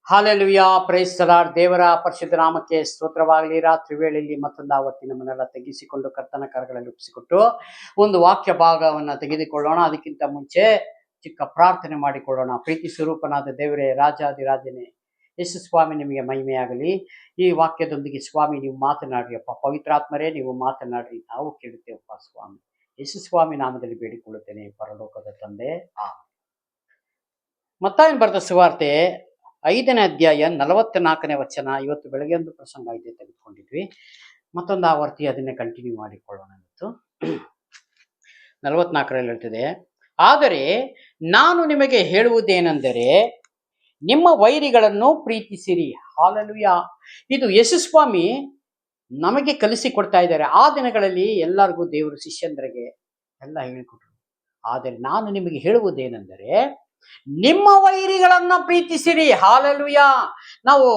Hallelujah, praise the lord. ದೇವರ ಪರಿಶುದ್ಧ ನಾಮಕ್ಕೆ ಸ್ತೋತ್ರವಾಗಲಿ. ರಾತ್ರಿ ವೇಳೆಯಲ್ಲಿ ಮತ್ತೊಂದು ಆವರ್ತಿ ನಮ್ಮನ್ನೆಲ್ಲ ತೆಗೆಸಿಕೊಂಡು ಕರ್ತನ ಕರಗಳಲ್ಲಿ ಒಪ್ಪಿಸಿಕೊಟ್ಟು ಒಂದು ವಾಕ್ಯ ಭಾಗವನ್ನು ತೆಗೆದುಕೊಳ್ಳೋಣ. ಅದಕ್ಕಿಂತ ಮುಂಚೆ ಚಿಕ್ಕ ಪ್ರಾರ್ಥನೆ ಮಾಡಿಕೊಳ್ಳೋಣ. ಪ್ರೀತಿ ಸ್ವರೂಪನಾದ ದೇವರೇ, ರಾಜಾದಿರಾಜನೇ ಯೇಸು ಸ್ವಾಮಿ, ನಿಮಗೆ ಮಹಿಮೆಯಾಗಲಿ. ಈ ವಾಕ್ಯದೊಂದಿಗೆ ಸ್ವಾಮಿ ನೀವು ಮಾತನಾಡ್ರಿ ಅಪ್ಪ. ಪವಿತ್ರಾತ್ಮರೇ ನೀವು ಮಾತನಾಡ್ರಿ, ನಾವು ಕೇಳುತ್ತೇವಪ್ಪ ಸ್ವಾಮಿ. ಯೇಸು ಸ್ವಾಮಿ ನಾಮದಲ್ಲಿ ಬೇಡಿಕೊಳ್ಳುತ್ತೇನೆ, ಪರಲೋಕದ ತಂದೆ. ಮತ್ತಾಯನ ಬರೆದ ಸುವಾರ್ತೆ 5ನೇ ಅಧ್ಯಾಯ 44ನೇ ವಚನ. ಇವತ್ತು ಬೆಳಗ್ಗೆ ಒಂದು ಪ್ರಸಂಗ ಇದೆ ತೆಗೆದುಕೊಂಡಿದ್ವಿ. ಮತ್ತೊಂದು ಆವರ್ತಿ ಅದನ್ನೇ ಕಂಟಿನ್ಯೂ ಮಾಡಿಕೊಳ್ಳೋಣ. ಇವತ್ತು 44ರಲ್ಲಿ ಹೇಳ್ತಿದೆ, ಆದರೆ ನಾನು ನಿಮಗೆ ಹೇಳುವುದೇನೆಂದರೆ ನಿಮ್ಮ ವೈರಿಗಳನ್ನು ಪ್ರೀತಿಸಿರಿ. ಹಾಲೆಲೂಯಾ. ಇದು ಯೇಸು ಸ್ವಾಮಿ ನಮಗೆ ಕಲಿಸಿಕೊಡ್ತಾ ಇದ್ದಾರೆ. ಆ ದಿನಗಳಲ್ಲಿ ಎಲ್ಲರಿಗೂ ದೇವರು ಶಿಷ್ಯಂದ್ರಿಗೆ ಎಲ್ಲ ಹೇಳಿಕೊಟ್ರು. ಆದರೆ ನಾನು ನಿಮಗೆ ಹೇಳುವುದೇನೆಂದರೆ ನಿಮ್ಮ ವೈರಿಗಳನ್ನ ಪ್ರೀತಿಸಿರಿ. ಹಾಲೆಲೂಯಾ. ನಾವು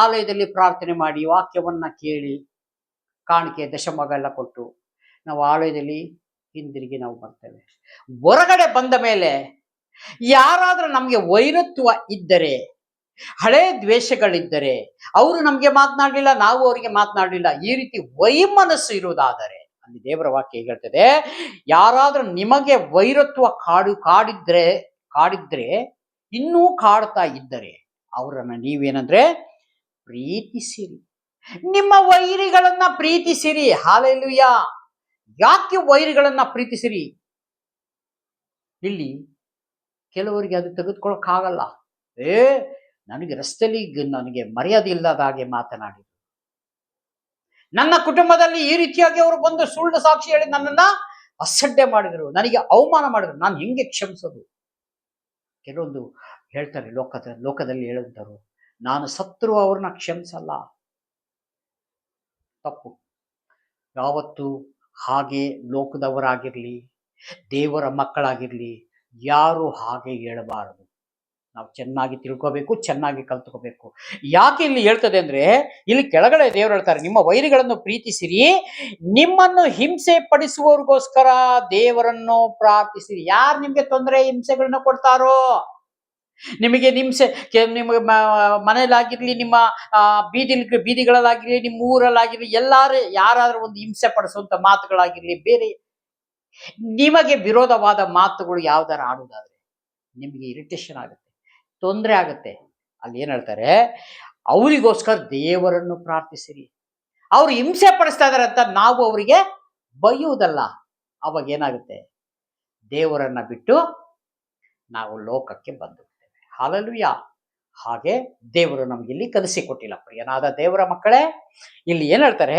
ಆಲಯದಲ್ಲಿ ಪ್ರಾರ್ಥನೆ ಮಾಡಿ ವಾಕ್ಯವನ್ನ ಕೇಳಿ ಕಾಣಿಕೆ ದಶಮಗ ಎಲ್ಲ ಕೊಟ್ಟು ನಾವು ಆಲಯದಲ್ಲಿ ಹಿಂದಿರುಗಿ ನಾವು ಬರ್ತೇವೆ. ಹೊರಗಡೆ ಬಂದ ಮೇಲೆ ಯಾರಾದ್ರೂ ನಮ್ಗೆ ವೈರತ್ವ ಇದ್ದರೆ, ಹಳೆ ದ್ವೇಷಗಳಿದ್ದರೆ, ಅವರು ನಮ್ಗೆ ಮಾತನಾಡಲಿಲ್ಲ, ನಾವು ಅವರಿಗೆ ಮಾತನಾಡಲಿಲ್ಲ, ಈ ರೀತಿ ವೈಮನಸ್ಸು ಇರುವುದಾದರೆ, ಅಲ್ಲಿ ದೇವರ ವಾಕ್ಯ ಹೇಳ್ತದೆ, ಯಾರಾದ್ರೂ ನಿಮಗೆ ವೈರತ್ವ ಕಾಡಿದ್ರೆ ಇನ್ನೂ ಕಾಡ್ತಾ ಇದ್ದರೆ ಅವರನ್ನ ನೀವೇನಂದ್ರೆ ಪ್ರೀತಿಸಿರಿ. ನಿಮ್ಮ ವೈರಿಗಳನ್ನ ಪ್ರೀತಿಸಿರಿ. ಹಾಲೆಲೂಯಾ. ಯಾಕೆ ವೈರಿಗಳನ್ನ ಪ್ರೀತಿಸಿರಿ? ಇಲ್ಲಿ ಕೆಲವರಿಗೆ ಅದು ತೆಗೆದುಕೊಳ್ಳಕ್ಕಾಗಲ್ಲ. ನನಗೆ ರಸ್ತೆಯಲ್ಲಿ ನನಗೆ ಮರ್ಯಾದೆ ಇಲ್ಲದ ಹಾಗೆ ಮಾತನಾಡಿ, ನನ್ನ ಕುಟುಂಬದಲ್ಲಿ ಈ ರೀತಿಯಾಗಿ ಅವರು ಬಂದು ಸುಳ್ಳು ಸಾಕ್ಷಿ ಹೇಳಿ ನನ್ನನ್ನ ಅಸಡ್ಡೆ ಮಾಡಿದರು, ನನಗೆ ಅವಮಾನ ಮಾಡಿದ್ರು, ನಾನು ಹೆಂಗೆ ಕ್ಷಮಿಸೋದು? ಕೆಲವೊಂದು ಹೇಳ್ತಾರೆ, ಲೋಕದಲ್ಲಿ ಹೇಳುವಂತರು, ನಾನು ಸತ್ರು ಅವ್ರನ್ನ ಕ್ಷಮಿಸಲ್ಲ. ತಪ್ಪು. ಯಾವತ್ತು ಹಾಗೆ ಲೋಕದವರಾಗಿರ್ಲಿ, ದೇವರ ಮಕ್ಕಳಾಗಿರ್ಲಿ, ಯಾರು ಹಾಗೆ ಹೇಳಬಾರದು. ನಾವು ಚೆನ್ನಾಗಿ ತಿಳ್ಕೋಬೇಕು, ಚೆನ್ನಾಗಿ ಕಲ್ತ್ಕೋಬೇಕು. ಯಾಕೆ ಇಲ್ಲಿ ಹೇಳ್ತದೆ ಅಂದ್ರೆ, ಇಲ್ಲಿ ಕೆಳಗಡೆ ದೇವರು ಹೇಳ್ತಾರೆ, ನಿಮ್ಮ ವೈರಿಗಳನ್ನು ಪ್ರೀತಿಸಿರಿ, ನಿಮ್ಮನ್ನು ಹಿಂಸೆ ಪಡಿಸುವವರಿಗೋಸ್ಕರ ದೇವರನ್ನು ಪ್ರಾರ್ಥಿಸಿರಿ. ಯಾರು ನಿಮ್ಗೆ ತೊಂದರೆ ಹಿಂಸೆಗಳನ್ನ ಕೊಡ್ತಾರೋ, ನಿಮಗೆ ನಿಮಗೆ ಮನೆಯಲ್ಲಾಗಿರ್ಲಿ, ನಿಮ್ಮ ಬೀದಿಗಳಲ್ಲಾಗಿರ್ಲಿ, ನಿಮ್ಮ ಊರಲ್ಲಾಗಿರ್ಲಿ, ಯಾರಾದ್ರೂ ಒಂದು ಹಿಂಸೆ ಪಡಿಸುವಂತ ಮಾತುಗಳಾಗಿರ್ಲಿ, ಬೇರೆ ನಿಮಗೆ ವಿರೋಧವಾದ ಮಾತುಗಳು ಯಾವ್ದಾರು ಆಡುವುದಾದ್ರೆ ನಿಮಗೆ ಇರಿಟೇಷನ್ ಆಗುತ್ತೆ, ತೊಂದರೆ ಆಗುತ್ತೆ. ಅಲ್ಲಿ ಏನ್ ಹೇಳ್ತಾರೆ, ಅವರಿಗೋಸ್ಕರ ದೇವರನ್ನು ಪ್ರಾರ್ಥಿಸಿರಿ. ಅವ್ರು ಹಿಂಸೆ ಪಡಿಸ್ತಾ ಇದಾರೆ ಅಂತ ನಾವು ಅವರಿಗೆ ಬೈಯುವುದಲ್ಲ. ಅವಾಗ ಏನಾಗುತ್ತೆ, ದೇವರನ್ನ ಬಿಟ್ಟು ನಾವು ಲೋಕಕ್ಕೆ ಬಂದು ಬಿಡ್ತೇವೆ. ಹಾಲೆಲೂಯಾ. ಹಾಗೆ ದೇವರು ನಮಗಿಲ್ಲಿ ಕಲಿಸಿಕೊಟ್ಟಿಲ್ಲ. ಪ್ರಿಯನಾದ ದೇವರ ಮಕ್ಕಳೇ, ಇಲ್ಲಿ ಏನ್ ಹೇಳ್ತಾರೆ,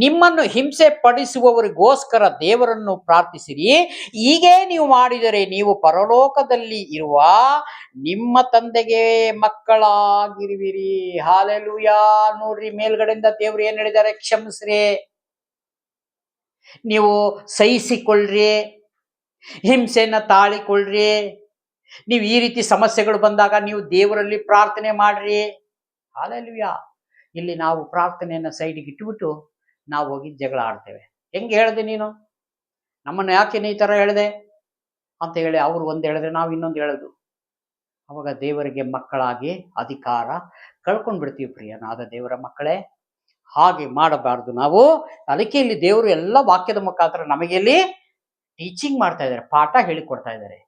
ನಿಮ್ಮನ್ನು ಹಿಂಸೆ ಪಡಿಸುವವರಿಗೋಸ್ಕರ ದೇವರನ್ನು ಪ್ರಾರ್ಥಿಸಿರಿ. ಹೀಗೆ ನೀವು ಮಾಡಿದರೆ ನೀವು ಪರಲೋಕದಲ್ಲಿ ಇರುವ ನಿಮ್ಮ ತಂದೆಗೆ ಮಕ್ಕಳಾಗಿರುವಿರಿ. ಹಾಲೆಲೂಯಾ. ನೋಡ್ರಿ, ಮೇಲ್ಗಡೆಯಿಂದ ದೇವರು ಏನ್ ಹೇಳಿದ್ದಾರೆ, ಕ್ಷಮಿಸ್ರಿ, ನೀವು ಸಹಿಸಿಕೊಳ್ಳ್ರಿ, ಹಿಂಸೆಯನ್ನ ತಾಳಿಕೊಳ್ಳ್ರಿ. ನೀವು ಈ ರೀತಿ ಸಮಸ್ಯೆಗಳು ಬಂದಾಗ ನೀವು ದೇವರಲ್ಲಿ ಪ್ರಾರ್ಥನೆ ಮಾಡ್ರಿ. ಹಾಲೆಲೂಯಾ. ಇಲ್ಲಿ ನಾವು ಪ್ರಾರ್ಥನೆಯನ್ನ ಸೈಡ್ಗೆ ಇಟ್ಬಿಟ್ಟು ನಾವು ಹೋಗಿ ಜಗಳ ಆಡ್ತೇವೆ. ಹೆಂಗೆ ಹೇಳ್ದೆ ನೀನು, ನಮ್ಮನ್ನ ಯಾಕೆ ಈ ತರ ಹೇಳಿದೆ ಅಂತ ಹೇಳಿ ಅವ್ರು ಒಂದು ಹೇಳಿದ್ರೆ ನಾವು ಇನ್ನೊಂದು ಹೇಳೋದು. ಅವಾಗ ದೇವರಿಗೆ ಮಕ್ಕಳಾಗಿ ಅಧಿಕಾರ ಕಳ್ಕೊಂಡ್ಬಿಡ್ತೀವಿ. ಪ್ರಿಯನಾದ ದೇವರ ಮಕ್ಕಳೇ, ಹಾಗೆ ಮಾಡಬಾರ್ದು ನಾವು. ಅದಕ್ಕೆ ಇಲ್ಲಿ ದೇವರು ಎಲ್ಲ ವಾಕ್ಯದ ಮುಖಾಂತರ ನಮಗೆ ಇಲ್ಲಿ ಟೀಚಿಂಗ್ ಮಾಡ್ತಾ ಇದ್ದಾರೆ, ಪಾಠ ಹೇಳಿಕೊಡ್ತಾ ಇದ್ದಾರೆ.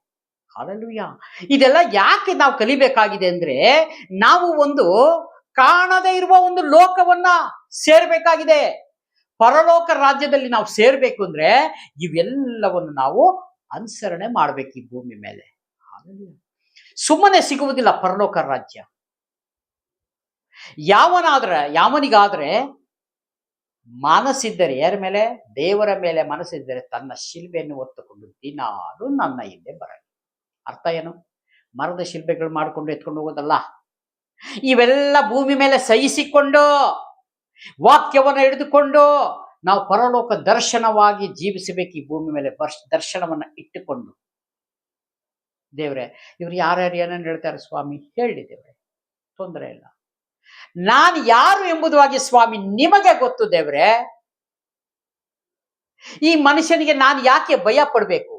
ಹಾಲೆಲೂಯಾ. ಇದೆಲ್ಲ ಯಾಕೆ ನಾವು ಕಲಿಬೇಕಾಗಿದೆ ಅಂದ್ರೆ, ನಾವು ಒಂದು ಕಾಣದೇ ಇರುವ ಒಂದು ಲೋಕವನ್ನ ಸೇರ್ಬೇಕಾಗಿದೆ. ಪರಲೋಕ ರಾಜ್ಯದಲ್ಲಿ ನಾವು ಸೇರ್ಬೇಕು ಅಂದ್ರೆ ಇವೆಲ್ಲವನ್ನು ನಾವು ಅನುಸರಣೆ ಮಾಡ್ಬೇಕು ಈ ಭೂಮಿ ಮೇಲೆ. ಸುಮ್ಮನೆ ಸಿಗುವುದಿಲ್ಲ ಪರಲೋಕ ರಾಜ್ಯ. ಯಾವನಿಗಾದ್ರೆ ಮನಸ್ಸಿದ್ದರೆ, ಯಾರ ಮೇಲೆ? ದೇವರ ಮೇಲೆ ಮನಸ್ಸಿದ್ದರೆ ತನ್ನ ಶಿಲ್ಬೆಯನ್ನು ಹೊತ್ತುಕೊಂಡು ದಿನಾಲು ನನ್ನ ಹಿಂದೆ ಬರಲಿ. ಅರ್ಥ ಏನು? ಮರದ ಶಿಲ್ಬೆಗಳು ಮಾಡಿಕೊಂಡು ಎತ್ಕೊಂಡು ಹೋಗೋದಲ್ಲ. ಇವೆಲ್ಲ ಭೂಮಿ ಮೇಲೆ ಸಹಿಸಿಕೊಂಡು ವಾಕ್ಯವನ್ನು ಹಿಡಿದುಕೊಂಡು ನಾವು ಪರಲೋಕ ದರ್ಶನವಾಗಿ ಜೀವಿಸಬೇಕು. ಈ ಭೂಮಿ ಮೇಲೆ ದರ್ಶನವನ್ನ ಇಟ್ಟುಕೊಂಡು, ದೇವ್ರೆ ಇವ್ರು ಯಾರ್ಯಾರು ಏನೇನು ಹೇಳ್ತಾರೆ ಸ್ವಾಮಿ, ಹೇಳಿ ದೇವ್ರೆ, ತೊಂದರೆ ಇಲ್ಲ. ನಾನು ಯಾರು ಎಂಬುದಾಗಿ ಸ್ವಾಮಿ ನಿಮಗೆ ಗೊತ್ತು ದೇವ್ರೆ. ಈ ಮನುಷ್ಯನಿಗೆ ನಾನು ಯಾಕೆ ಭಯ ಪಡಬೇಕು?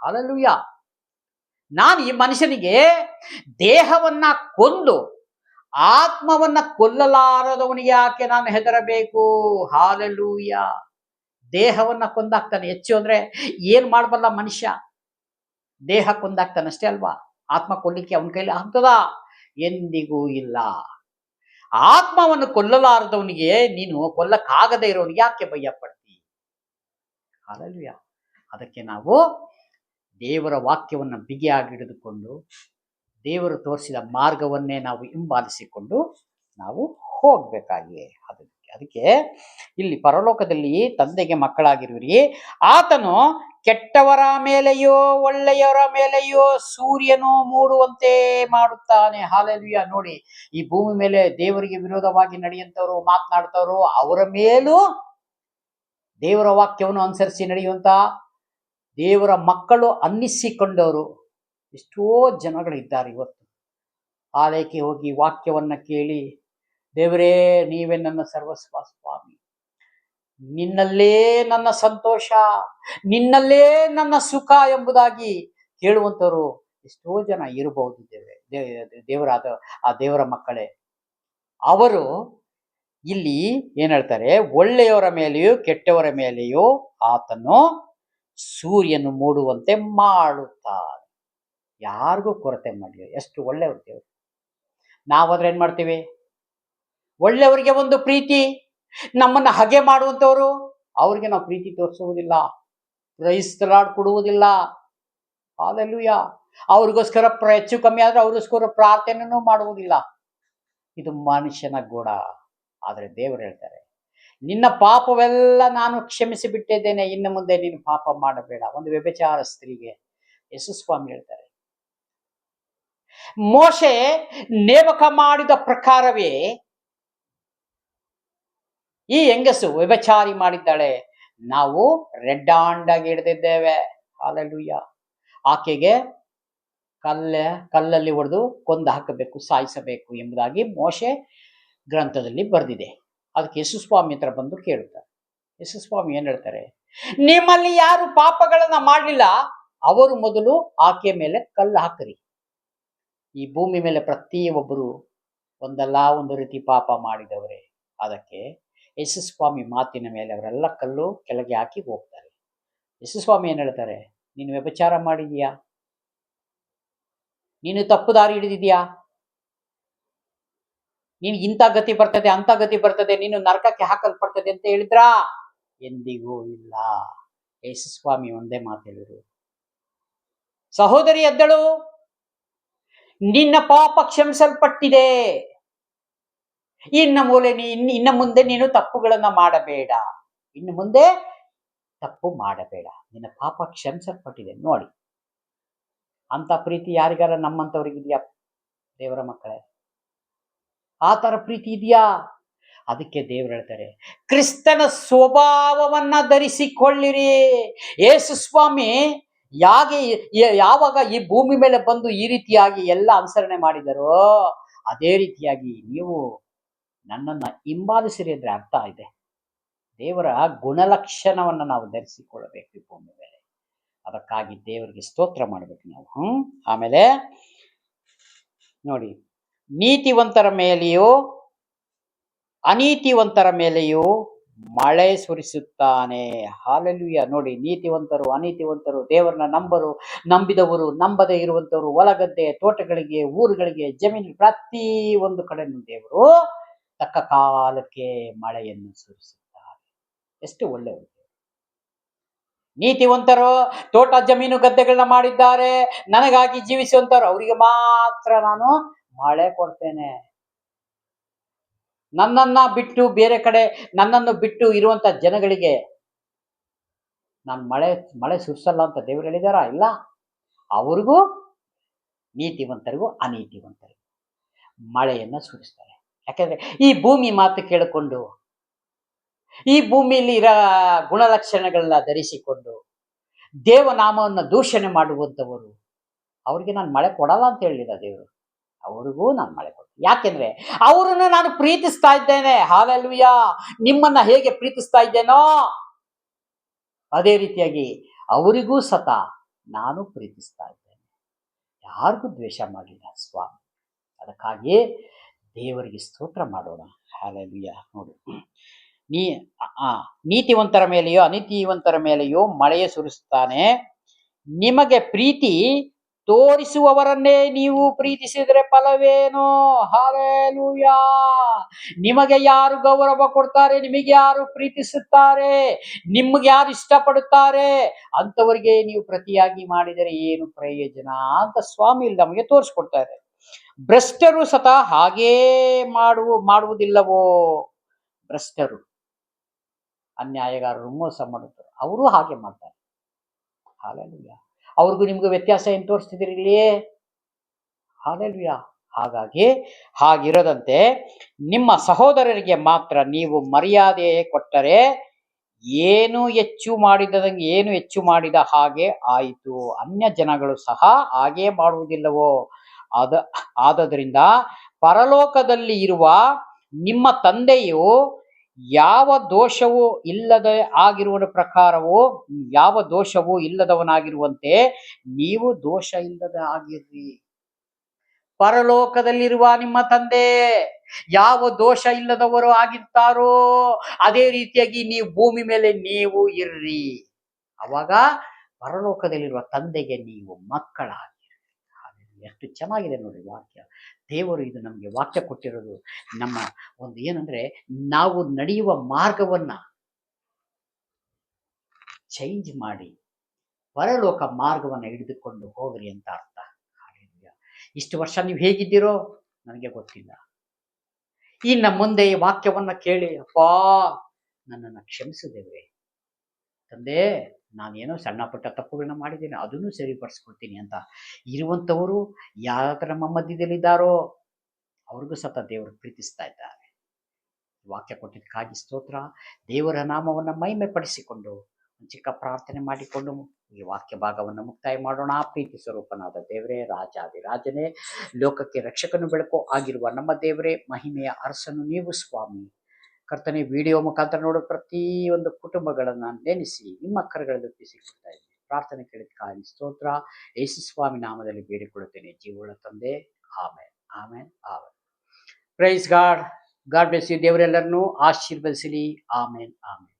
ಹಾಲೆಲೂಯಾ. ನಾನು ಈ ಮನುಷ್ಯನಿಗೆ ದೇಹವನ್ನ ಕೊಂದು ಆತ್ಮವನ್ನ ಕೊಲ್ಲಲಾರದವನಿಗೆ ಯಾಕೆ ನಾನು ಹೆದರಬೇಕು? ಹಾಲೆಲೂಯ. ದೇಹವನ್ನ ಕೊಂದಾಕ್ತಾನೆ. ಹೆಚ್ಚು ಅಂದ್ರೆ ಏನ್ ಮಾಡಬಲ್ಲ ಮನುಷ್ಯ? ದೇಹ ಕೊಂದಾಕ್ತಾನೆ ಅಷ್ಟೇ ಅಲ್ವಾ? ಆತ್ಮ ಕೊಲ್ಲಿಕ್ಕೆ ಅವನ ಕೈಲಿ ಆಗ್ತದ? ಎಂದಿಗೂ ಇಲ್ಲ. ಆತ್ಮವನ್ನು ಕೊಲ್ಲಲಾರದವನಿಗೆ ನೀನು ಕೊಲ್ಲಕ್ಕಾಗದೇ ಇರೋನಿಗೆ ಯಾಕೆ ಭಯ ಪಡ್ತಿ? ಹಾಲೆಲೂಯ. ಅದಕ್ಕೆ ನಾವು ದೇವರ ವಾಕ್ಯವನ್ನು ಬಿಗಿಯಾಗಿ ಹಿಡಿದುಕೊಂಡು ದೇವರು ತೋರಿಸಿದ ಮಾರ್ಗವನ್ನೇ ನಾವು ಹಿಂಬಾಲಿಸಿಕೊಂಡು ನಾವು ಹೋಗ್ಬೇಕಾಗಿದೆ. ಅದಕ್ಕೆ ಇಲ್ಲಿ ಪರಲೋಕದಲ್ಲಿ ತಂದೆಗೆ ಮಕ್ಕಳಾಗಿರುವಿರಿ, ಆತನು ಕೆಟ್ಟವರ ಮೇಲೆಯೋ ಒಳ್ಳೆಯವರ ಮೇಲೆಯೋ ಸೂರ್ಯನು ಮೂಡುವಂತೆ ಮಾಡುತ್ತಾನೆ. ಹಾಲೆಲೂಯ. ನೋಡಿ, ಈ ಭೂಮಿ ಮೇಲೆ ದೇವರಿಗೆ ವಿರೋಧವಾಗಿ ನಡೆಯುವಂತವರು, ಮಾತನಾಡ್ತವರು, ಅವರ ಮೇಲೂ ದೇವರ ವಾಕ್ಯವನ್ನು ಅನುಸರಿಸಿ ನಡೆಯುವಂತ ದೇವರ ಮಕ್ಕಳು ಅನ್ನಿಸಿಕೊಂಡವರು ಎಷ್ಟೋ ಜನಗಳಿದ್ದಾರೆ. ಇವತ್ತು ಆಲಯಕ್ಕೆ ಹೋಗಿ ವಾಕ್ಯವನ್ನ ಕೇಳಿ, ದೇವರೇ ನೀವೇ ನನ್ನ ಸರ್ವಸ್ವ ಸ್ವಾಮಿ, ನಿನ್ನಲ್ಲೇ ನನ್ನ ಸಂತೋಷ, ನಿನ್ನಲ್ಲೇ ನನ್ನ ಸುಖ ಎಂಬುದಾಗಿ ಕೇಳುವಂಥವ್ರು ಎಷ್ಟೋ ಜನ ಇರಬಹುದು. ದೇವರಾದ ಆ ದೇವರ ಮಕ್ಕಳೇ, ಅವರು ಇಲ್ಲಿ ಏನ್ ಹೇಳ್ತಾರೆ? ಒಳ್ಳೆಯವರ ಮೇಲೆಯೂ ಕೆಟ್ಟವರ ಮೇಲೆಯೂ ಆತನು ಸೂರ್ಯನು ಮೂಡುವಂತೆ ಮಾಡುತ್ತಾನೆ. ಯಾರಿಗೂ ಕೊರತೆ ಮಾಡಲಿ. ಎಷ್ಟು ಒಳ್ಳೆಯವರು ದೇವರು. ನಾವಾದ್ರೆ ಏನ್ ಮಾಡ್ತೀವಿ? ಒಳ್ಳೆಯವರಿಗೆ ಒಂದು ಪ್ರೀತಿ, ನಮ್ಮನ್ನ ಹಗೆ ಮಾಡುವಂಥವ್ರು ಅವ್ರಿಗೆ ನಾವು ಪ್ರೀತಿ ತೋರಿಸುವುದಿಲ್ಲ, ಕ್ರೈಸ್ತಲಾಡ್ ಕೊಡುವುದಿಲ್ಲ. ಹಾಲೆಲೂಯ. ಅವ್ರಿಗೋಸ್ಕರ ಹೆಚ್ಚು ಕಮ್ಮಿ ಆದ್ರೆ ಅವ್ರಿಗೋಸ್ಕರ ಪ್ರಾರ್ಥನೆನೂ ಮಾಡುವುದಿಲ್ಲ. ಇದು ಮನುಷ್ಯನ ಗುಣ. ಆದ್ರೆ ದೇವರು ಹೇಳ್ತಾರೆ, ನಿನ್ನ ಪಾಪವೆಲ್ಲ ನಾನು ಕ್ಷಮಿಸಿ ಬಿಟ್ಟಿದ್ದೇನೆ, ಇನ್ನು ಮುಂದೆ ನೀನು ಪಾಪ ಮಾಡಬೇಡ. ಒಂದು ವ್ಯಭಿಚಾರ ಸ್ತ್ರೀಗೆ ಯೇಸು ಸ್ವಾಮಿ ಹೇಳ್ತಾರೆ, ಮೋಶೆ ನೇಮಕ ಮಾಡಿದ ಪ್ರಕಾರವೇ ಈ ಹೆಂಗಸು ವ್ಯಭಿಚಾರಿ ಮಾಡಿದ್ದಾಳೆ, ನಾವು ರೆಡ್ ಹ್ಯಾಂಡ್ ಆಗಿ ಹಿಡಿದಿದ್ದೇವೆ. ಹಾಲೆಲೂಯ. ಆಕೆಗೆ ಕಲ್ಲಲ್ಲಿ ಹೊಡೆದು ಕೊಂದು ಹಾಕಬೇಕು, ಸಾಯಿಸಬೇಕು ಎಂಬುದಾಗಿ ಮೋಶೆ ಗ್ರಂಥದಲ್ಲಿ ಬರೆದಿದೆ. ಅದಕ್ಕೆ ಯೇಸುಸ್ವಾಮಿ ಹತ್ರ ಬಂದು ಕೇಳುತ್ತಾರೆ. ಯೇಸುಸ್ವಾಮಿ ಏನ್ ಹೇಳ್ತಾರೆ? ನಿಮ್ಮಲ್ಲಿ ಯಾರು ಪಾಪಗಳನ್ನ ಮಾಡಲಿಲ್ಲ ಅವರು ಮೊದಲು ಆಕೆ ಮೇಲೆ ಕಲ್ಲು ಹಾಕರಿ. ಈ ಭೂಮಿ ಮೇಲೆ ಪ್ರತಿಯೊಬ್ಬರು ಒಂದಲ್ಲ ಒಂದು ರೀತಿ ಪಾಪ ಮಾಡಿದವರೇ. ಅದಕ್ಕೆ ಯೇಸುಸ್ವಾಮಿ ಮಾತಿನ ಮೇಲೆ ಅವರೆಲ್ಲ ಕಲ್ಲು ಕೆಳಗೆ ಹಾಕಿ ಹೋಗ್ತಾರೆ. ಯೇಸುಸ್ವಾಮಿ ಏನ್ ಹೇಳ್ತಾರೆ? ನೀನು ವ್ಯಭಿಚಾರ ಮಾಡಿದೀಯಾ? ನೀನು ತಪ್ಪು ದಾರಿ ಹಿಡಿದಿದ್ಯಾ? ನೀನು ಇಂಥ ಗತಿ ಬರ್ತದೆ, ಅಂತ ಗತಿ ಬರ್ತದೆ, ನೀನು ನರಕಕ್ಕೆ ಹಾಕಲ್ಪಡ್ತದೆ ಅಂತ ಹೇಳಿದ್ರಾ? ಎಂದಿಗೂ ಇಲ್ಲ. ಯೇಸುಸ್ವಾಮಿ ಒಂದೇ ಮಾತು ಹೇಳಿದ್ರು, ಸಹೋದರಿ ಎದ್ದಳು, ನಿನ್ನ ಪಾಪ ಕ್ಷಮಿಸಲ್ಪಟ್ಟಿದೆ, ಇನ್ನು ಮುಂದೆ ನೀನು ತಪ್ಪುಗಳನ್ನ ಮಾಡಬೇಡ, ಇನ್ನು ಮುಂದೆ ತಪ್ಪು ಮಾಡಬೇಡ, ನಿನ್ನ ಪಾಪ ಕ್ಷಮಿಸಲ್ಪಟ್ಟಿದೆ. ನೋಡಿ, ಅಂತ ಪ್ರೀತಿ ಯಾರಿಗಾರ ನಮ್ಮಂತವ್ರಿಗಿದ್ಯಾ? ದೇವರ ಮಕ್ಕಳೇ, ಆ ತರ ಪ್ರೀತಿ ಇದೆಯಾ? ಅದಕ್ಕೆ ದೇವರು ಹೇಳ್ತಾರೆ, ಕ್ರಿಸ್ತನ ಸ್ವಭಾವವನ್ನ ಧರಿಸಿಕೊಳ್ಳಿರಿ. ಯೇಸು ಸ್ವಾಮಿ ಯಾವಾಗ ಈ ಭೂಮಿ ಮೇಲೆ ಬಂದು ಈ ರೀತಿಯಾಗಿ ಎಲ್ಲ ಅನುಸರಣೆ ಮಾಡಿದರೋ, ಅದೇ ರೀತಿಯಾಗಿ ನೀವು ನನ್ನನ್ನ ಹಿಂಬಾಲಿಸಿರಿ ಅಂದ್ರೆ ಅರ್ಥ ಇದೆ. ದೇವರ ಗುಣಲಕ್ಷಣವನ್ನ ನಾವು ಧರಿಸಿಕೊಳ್ಳಬೇಕು ಈ ಭೂಮಿ ಮೇಲೆ. ಅದಕ್ಕಾಗಿ ದೇವರಿಗೆ ಸ್ತೋತ್ರ ಮಾಡಬೇಕು ನಾವು. ಆಮೇಲೆ ನೋಡಿ, ನೀತಿವಂತರ ಮೇಲೆಯೂ ಅನೀತಿವಂತರ ಮೇಲೆಯೂ ಮಳೆ ಸುರಿಸುತ್ತಾನೆ. ಹಾಲೆಲೂಯ. ನೋಡಿ, ನೀತಿವಂತರು, ಅನೀತಿವಂತರು, ದೇವರನ್ನ ನಂಬಿದವರು, ನಂಬದೇ ಇರುವಂತವರು, ಹೊಲಗದ್ದೆ, ತೋಟಗಳಿಗೆ, ಊರುಗಳಿಗೆ, ಜಮೀನು, ಪ್ರತಿ ಒಂದು ಕಡೆನೂ ದೇವರು ತಕ್ಕ ಕಾಲಕ್ಕೆ ಮಳೆಯನ್ನು ಸುರಿಸುತ್ತಾರೆ. ಎಷ್ಟು ಒಳ್ಳೆಯವರು. ನೀತಿವಂತರು ತೋಟ, ಜಮೀನು, ಗದ್ದೆಗಳನ್ನ ಮಾಡಿದ್ದಾರೆ, ನನಗಾಗಿ ಜೀವಿಸುವಂತರು, ಅವರಿಗೆ ಮಾತ್ರ ನಾನು ಮಳೆ ಕೊಡ್ತೇನೆ. ನನ್ನನ್ನು ಬಿಟ್ಟು ಇರುವಂತ ಜನಗಳಿಗೆ ನಾನು ಮಳೆ ಸುರಿಸಲ್ಲ ಅಂತ ದೇವರು ಹೇಳಿದಾರ? ಇಲ್ಲ. ಅವ್ರಿಗೂ, ನೀತಿವಂತರಿಗೂ ಅನೀತಿವಂತರಿಗೂ ಮಳೆಯನ್ನ ಸುರಿಸ್ತಾರೆ. ಯಾಕಂದ್ರೆ ಈ ಭೂಮಿ ಮಾತು ಕೇಳಿಕೊಂಡು, ಈ ಭೂಮಿಯಲ್ಲಿ ಇರೋ ಗುಣಲಕ್ಷಣಗಳನ್ನ ಧರಿಸಿಕೊಂಡು ದೇವನಾಮವನ್ನು ದೂಷಣೆ ಮಾಡುವಂಥವರು, ಅವ್ರಿಗೆ ನಾನು ಮಳೆ ಕೊಡಲ್ಲ ಅಂತ ಹೇಳಿದ ದೇವರು. ಅವ್ರಿಗೂ ನಾನು ಮಳೆ ಕೊಡ್ತೀನಿ. ಯಾಕೆಂದ್ರೆ ಅವರನ್ನು ನಾನು ಪ್ರೀತಿಸ್ತಾ ಇದ್ದೇನೆ. ಹಾಲೆಲೂಯ. ನಿಮ್ಮನ್ನ ಹೇಗೆ ಪ್ರೀತಿಸ್ತಾ ಇದ್ದೇನೋ ಅದೇ ರೀತಿಯಾಗಿ ಅವರಿಗೂ ಸತ ನಾನು ಪ್ರೀತಿಸ್ತಾ ಇದ್ದೇನೆ. ಯಾರಿಗೂ ದ್ವೇಷ ಮಾಡಿಲ್ಲ ಸ್ವಾಮಿ. ಅದಕ್ಕಾಗಿ ದೇವರಿಗೆ ಸ್ತೋತ್ರ ಮಾಡೋಣ. ಹಲ್ಲೆಲೂಯಾ. ನೋಡು, ನೀ ನೀತಿವಂತರ ಮೇಲೆಯೋ ಅನೀತಿವಂತರ ಮೇಲೆಯೋ ಮಳೆಯ ಸುರಿಸ್ತಾನೆ. ನಿಮಗೆ ಪ್ರೀತಿ ತೋರಿಸುವವರನ್ನೇ ನೀವು ಪ್ರೀತಿಸಿದರೆ ಫಲವೇನೋ. ಹಲ್ಲೆಲೂಯಾ. ನಿಮಗೆ ಯಾರು ಗೌರವ ಕೊಡ್ತಾರೆ, ನಿಮಗೆ ಯಾರು ಪ್ರೀತಿಸುತ್ತಾರೆ, ನಿಮ್ಗೆ ಯಾರು ಇಷ್ಟಪಡುತ್ತಾರೆ ಅಂತವರಿಗೆ ನೀವು ಪ್ರತಿಯಾಗಿ ಮಾಡಿದರೆ ಏನು ಪ್ರಯೋಜನ ಅಂತ ಸ್ವಾಮಿ ಇಲ್ಲಿ ನಮಗೆ ತೋರಿಸ್ಕೊಡ್ತಾರೆ. ಭ್ರಷ್ಟರು ಸತ ಹಾಗೇ ಮಾಡುವುದಿಲ್ಲವೋ? ಭ್ರಷ್ಟರು, ಅನ್ಯಾಯಗಾರರು, ಮೋಸ ಮಾಡುತ್ತಾರೆ, ಅವರು ಹಾಗೆ ಮಾಡ್ತಾರೆ. ಹಾಲೆಲೂಯಾ. ಅವ್ರಿಗೂ ನಿಮ್ಗೂ ವ್ಯತ್ಯಾಸ ಏನು ತೋರಿಸ್ತಿದ್ದೀರಿ ಇಲ್ಲಿ? ಹಾಲೆಲೂಯಾ. ಹಾಗಾಗಿ ಹಾಗಿರದಂತೆ ನಿಮ್ಮ ಸಹೋದರರಿಗೆ ಮಾತ್ರ ನೀವು ಮರ್ಯಾದೆ ಕೊಟ್ಟರೆ ಏನು ಹೆಚ್ಚು ಮಾಡಿದ ಹಾಗೆ ಆಯಿತು. ಅನ್ಯ ಜನಗಳು ಸಹ ಹಾಗೆ ಮಾಡುವುದಿಲ್ಲವೋ? ಆದದರಿಂದ ಪರಲೋಕದಲ್ಲಿ ಇರುವ ನಿಮ್ಮ ತಂದೆಯು ಯಾವ ದೋಷವೂ ಇಲ್ಲದವನಾಗಿರುವಂತೆ ನೀವು ದೋಷ ಇಲ್ಲದ ಆಗಿರ್ರಿ. ಪರಲೋಕದಲ್ಲಿರುವ ನಿಮ್ಮ ತಂದೆ ಯಾವ ದೋಷ ಇಲ್ಲದವರು ಆಗಿರ್ತಾರೋ ಅದೇ ರೀತಿಯಾಗಿ ನೀವು ಭೂಮಿ ಮೇಲೆ ನೀವು ಇರ್ರಿ. ಅವಾಗ ಪರಲೋಕದಲ್ಲಿರುವ ತಂದೆಗೆ ನೀವು ಮಕ್ಕಳಾಗಿರಿ. ಎಷ್ಟು ಚೆನ್ನಾಗಿದೆ ನೋಡಿ ವಾಕ್ಯ. ದೇವರು ಇದು ನಮಗೆ ವಾಕ್ಯ ಕೊಟ್ಟಿರೋದು ನಮ್ಮ ಒಂದು ಏನಂದ್ರೆ, ನಾವು ನಡೆಯುವ ಮಾರ್ಗವನ್ನ ಚೇಂಜ್ ಮಾಡಿ ಪರಲೋಕ ಮಾರ್ಗವನ್ನ ಹಿಡಿದುಕೊಂಡು ಹೋಗ್ರಿ ಅಂತ ಅರ್ಥ. ಇಷ್ಟು ವರ್ಷ ನೀವು ಹೇಗಿದ್ದೀರೋ ನನಗೆ ಗೊತ್ತಿಲ್ಲ. ಇನ್ನು ಮುಂದೆ ಈ ವಾಕ್ಯವನ್ನ ಕೇಳಿ, ಅಪ್ಪಾ ನನ್ನನ್ನು ಕ್ಷಮಿಸು ದೇವರೇ, ತಂದೆ ನಾನೇನೋ ಸಣ್ಣ ಪುಟ್ಟ ತಪ್ಪುಗಳನ್ನ ಮಾಡಿದ್ದೇನೆ, ಅದನ್ನು ಸರಿಪಡಿಸ್ಕೊಳ್ತೀನಿ ಅಂತ ಇರುವಂಥವರು ಯಾರ ನಮ್ಮ ಮಧ್ಯದಲ್ಲಿದ್ದಾರೋ ಅವ್ರಿಗೂ ಸತ ದೇವರು ಪ್ರೀತಿಸ್ತಾ ಇದ್ದಾರೆ. ವಾಕ್ಯ ಕೊಟ್ಟಿದ್ದಕ್ಕಾಗಿ ಸ್ತೋತ್ರ. ದೇವರ ನಾಮವನ್ನು ಮಹಿಮೆ ಪಡಿಸಿಕೊಂಡು ಚಿಕ್ಕ ಪ್ರಾರ್ಥನೆ ಮಾಡಿಕೊಂಡು ಈ ವಾಕ್ಯ ಭಾಗವನ್ನು ಮುಕ್ತಾಯ ಮಾಡೋಣ. ಪ್ರೀತಿ ಸ್ವರೂಪನಾದ ದೇವರೇ, ರಾಜನೇ, ಲೋಕಕ್ಕೆ ರಕ್ಷಕನು ಬೆಳಕು ಆಗಿರುವ ನಮ್ಮ ದೇವರೇ, ಮಹಿಮೆಯ ಅರಸನು ನೀವು ಸ್ವಾಮಿ. ಕರ್ತನೆ, ವಿಡಿಯೋ ಮುಖಾಂತರ ನೋಡೋ ಪ್ರತಿಯೊಂದು ಕುಟುಂಬಗಳನ್ನ ನೆನೆಸಿ ನಿಮ್ಮ ಕರಗಳಲ್ಲಿ ಒಪ್ಪಿಸಿಕೊಡ್ತಾ ಇದ್ದೀನಿ. ಪ್ರಾರ್ಥನೆ ಕೇಳಿದ್ದಕ್ಕಾಗಿ ಸ್ತೋತ್ರ. ಯೇಸು ಸ್ವಾಮಿ ನಾಮದಲ್ಲಿ ಬೇಡಿಕೊಳ್ಳುತ್ತೇನೆ, ಜೀವವುಳ್ಳ ತಂದೆ. Amen, amen, amen. Praise God. God bless you. ದೇವರೆಲ್ಲರನ್ನೂ ಆಶೀರ್ವದಿಸಲಿ. Amen, amen.